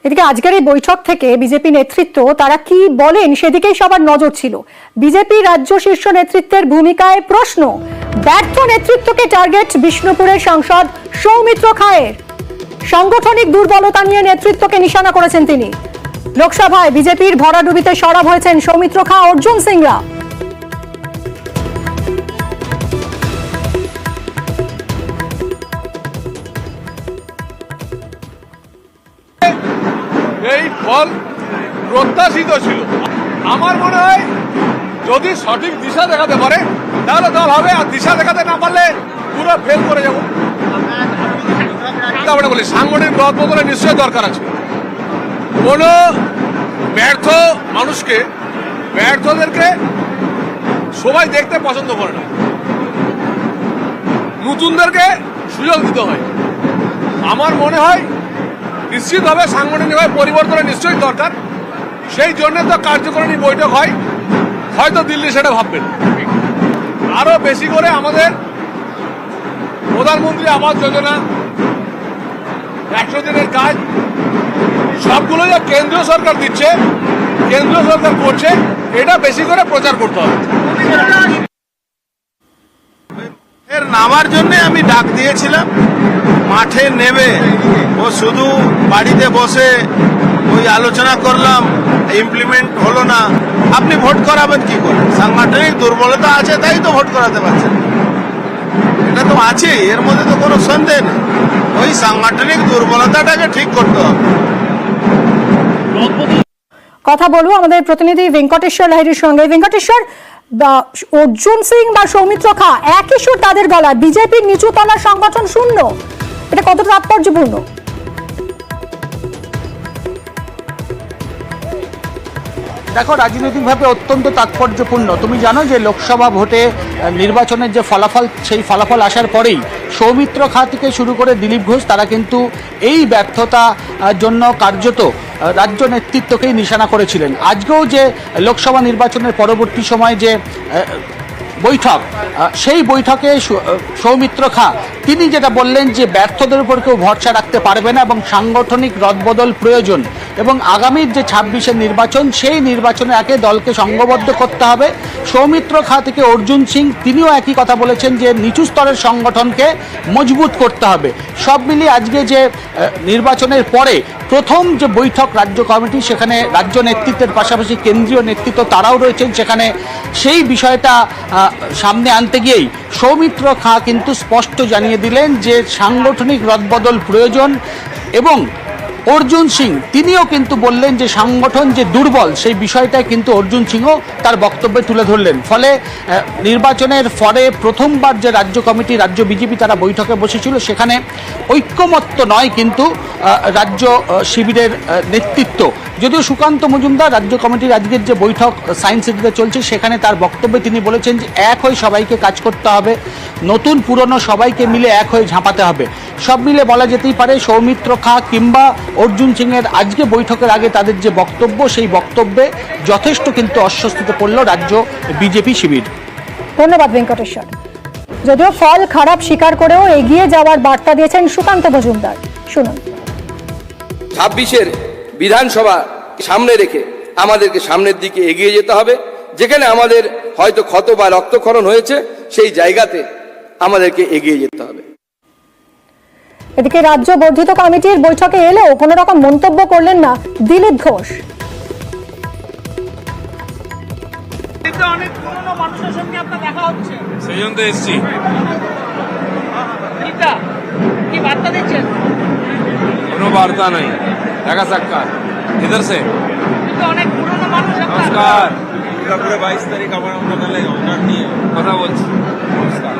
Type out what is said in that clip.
এদিকে আজকের এই বৈঠক থেকে বিজেপি নেতৃত্ব তারা কি বলেন সেদিকেই সবার নজর ছিল। বিজেপি রাজ্য শীর্ষ নেতৃত্বের ভূমিকায় প্রশ্ন, ব্যর্থ নেতৃত্বকে টার্গেট বিষ্ণুপুরের সাংসদ সৌমিত্র খায়ের। সাংগঠনিক দুর্বলতা নিয়ে নেতৃত্বকে নিশানা করেছেন তিনি। লোকসভায় বিজেপির ভরাডুবিতে সরব হয়েছেন সৌমিত্র খা, অর্জুন সিংরা। এই ফল প্রত্যাশিত ছিল। আমার মনে হয় যদি সঠিক দিশা দেখাতে পারে তাহলে দল হবে, আর দিশা দেখাতে না পারলে পুরো ফেল করে যাব। তারপরে বলি সাংগঠনিক রদ বদলের নিশ্চয়ই দরকার আছে। কোন ব্যর্থ মানুষকে, ব্যর্থদেরকে সবাই দেখতে পছন্দ করে না, নতুনদেরকে সুযোগ দিতে হয়। আমার মনে হয় নিশ্চিতভাবে সাংগঠনিকভাবে পরিবর্তনের নিশ্চয়ই দরকার। সেই জন্য তো কার্যকরী বৈঠক হয়, হয়তো দিল্লি সেটা ভাববেন। আরো বেশি করে আমাদের প্রধানমন্ত্রী আবাস যোজনা, 100 দিনের কাজ, সবগুলো যে কেন্দ্রীয় সরকার দিচ্ছে, কেন্দ্রীয় সরকার করছে, এটা বেশি করে প্রচার করতে হবে। এর নামার জন্য আমি ডাক দিয়েছিলাম, মাঠে নেবে ও শুধু বাড়িতে বসে ওই আলোচনা করলাম, ইমপ্লিমেন্ট হলো না। আপনি ভোট করাবেন কি করে? সাংগঠনিক দুর্বলতা আছে, তাই তো ভোট করাতে পারছেন। এটা তো আছে, এর মধ্যে তো কোনো সন্দেহ নেই। ওই সাংগঠনিক দুর্বলতাটাকে ঠিক করতে হবে। কথা বলবো আমাদের প্রতিনিধি ভেঙ্কটেশ্বর লাহিড়ির সঙ্গে। ভেঙ্কটেশ্বর, অর্জুন সিং বা সৌমিত্র খা একই সুর তাদের গলায়, বিজেপির নিচুতলা সংগঠন শূন্য, এটা কত তাৎপর্যপূর্ণ? দেখো, রাজনৈতিকভাবে অত্যন্ত তাৎপর্যপূর্ণ। তুমি জানো যে লোকসভা ভোটে নির্বাচনের যে ফলাফল, সেই ফলাফল আসার পরেই সৌমিত্র খা থেকে শুরু করে দিলীপ ঘোষ তারা কিন্তু এই ব্যর্থতা জন্য কার্যত রাজ্য নেতৃত্বকেই নিশানা করেছিলেন। আজকেও যে লোকসভা নির্বাচনের পরবর্তী সময় যে বৈঠক, সেই বৈঠকে সৌমিত্র খা তিনি যেটা বললেন যে ব্যর্থদের উপর কেউ ভরসা রাখতে পারবে না এবং সাংগঠনিক রদবদল প্রয়োজন, এবং আগামীর যে 26-এর নির্বাচন, সেই নির্বাচনে আগে দলকে সংঘবদ্ধ করতে হবে। সৌমিত্র খা থেকে অর্জুন সিং তিনিও একই কথা বলেছেন যে নিচু স্তরের সংগঠনকে মজবুত করতে হবে। সব মিলিয়ে আজকে যে নির্বাচনের পরে প্রথম যে বৈঠক রাজ্য কমিটি, সেখানে রাজ্য নেতৃত্বের পাশাপাশি কেন্দ্রীয় নেতৃত্ব তারাও রয়েছেন সেখানে। সেই বিষয়টা সামনে আনতে গিয়েই সৌমিত্র খা কিন্তু স্পষ্ট জানিয়ে দিলেন যে সাংগঠনিক রদবদল প্রয়োজন, এবং অর্জুন সিং তিনিও কিন্তু বললেন যে সংগঠন যে দুর্বল, সেই বিষয়টা কিন্তু অর্জুন সিংও তার বক্তব্যে তুলে ধরলেন। ফলে নির্বাচনের পরে প্রথমবার যে রাজ্য কমিটি, রাজ্য বিজেপি তারা বৈঠকে বসেছিল, সেখানে ঐক্যমত্য নয় কিন্তু রাজ্য শিবিরের নেতৃত্ব। যদিও সুকান্ত মজুমদার রাজ্য কমিটির আজকের যে বৈঠক সায়েন্স সিটিতে চলছে, সেখানে তার বক্তব্যে তিনি বলেছেন যে এক হয়ে সবাইকে কাজ করতে হবে, নতুন পুরনো সবাইকে মিলে এক হয়ে ঝাঁপাতে হবে। সব মিলে বলা যেতেই পারে সৌমিত্র খা কিংবা অর্জুন সিংয়ের আজকে বৈঠকের আগে তাদের যে বক্তব্য, সেই বক্তব্যে যথেষ্ট কিন্তু অস্বস্তিতে পড়ল রাজ্য বিজেপি শিবির। ধন্যবাদ ভেঙ্কটেশ্বর। যদিও ফল খারাপ স্বীকার করেও এগিয়ে যাওয়ার বার্তা দিয়েছেন সুকান্ত মজুমদার, শুনুন। 26-এর বিধানসভা সামনে রেখে আমাদেরকে সামনের দিকে এগিয়ে যেতে হবে। যেখানে আমাদের হয়তো ক্ষত বা রক্তক্ষরণ হয়েছে, সেই জায়গাতে আমাদেরকে এগিয়ে যেতে হবে। এদিকে রাজ্য বর্ধিত কমিটির বৈঠকে এলেও কোনো রকম মন্তব্য করলেন না দিলীপ ঘোষ। অনেক পুরনো মানুষের সঙ্গে আপনার দেখা হচ্ছে, সেই জন্য তো এসছি। কি বার্তা দিচ্ছেন? কোনো বার্তা নাই, দেখা সাক্ষাৎ। ইধার সে কিন্তু অনেক পুরনো মানুষ। নমস্কার। 22 তারিখ আবার আমরা তাহলে অনার নিয়ে কথা বলছি। নমস্কার।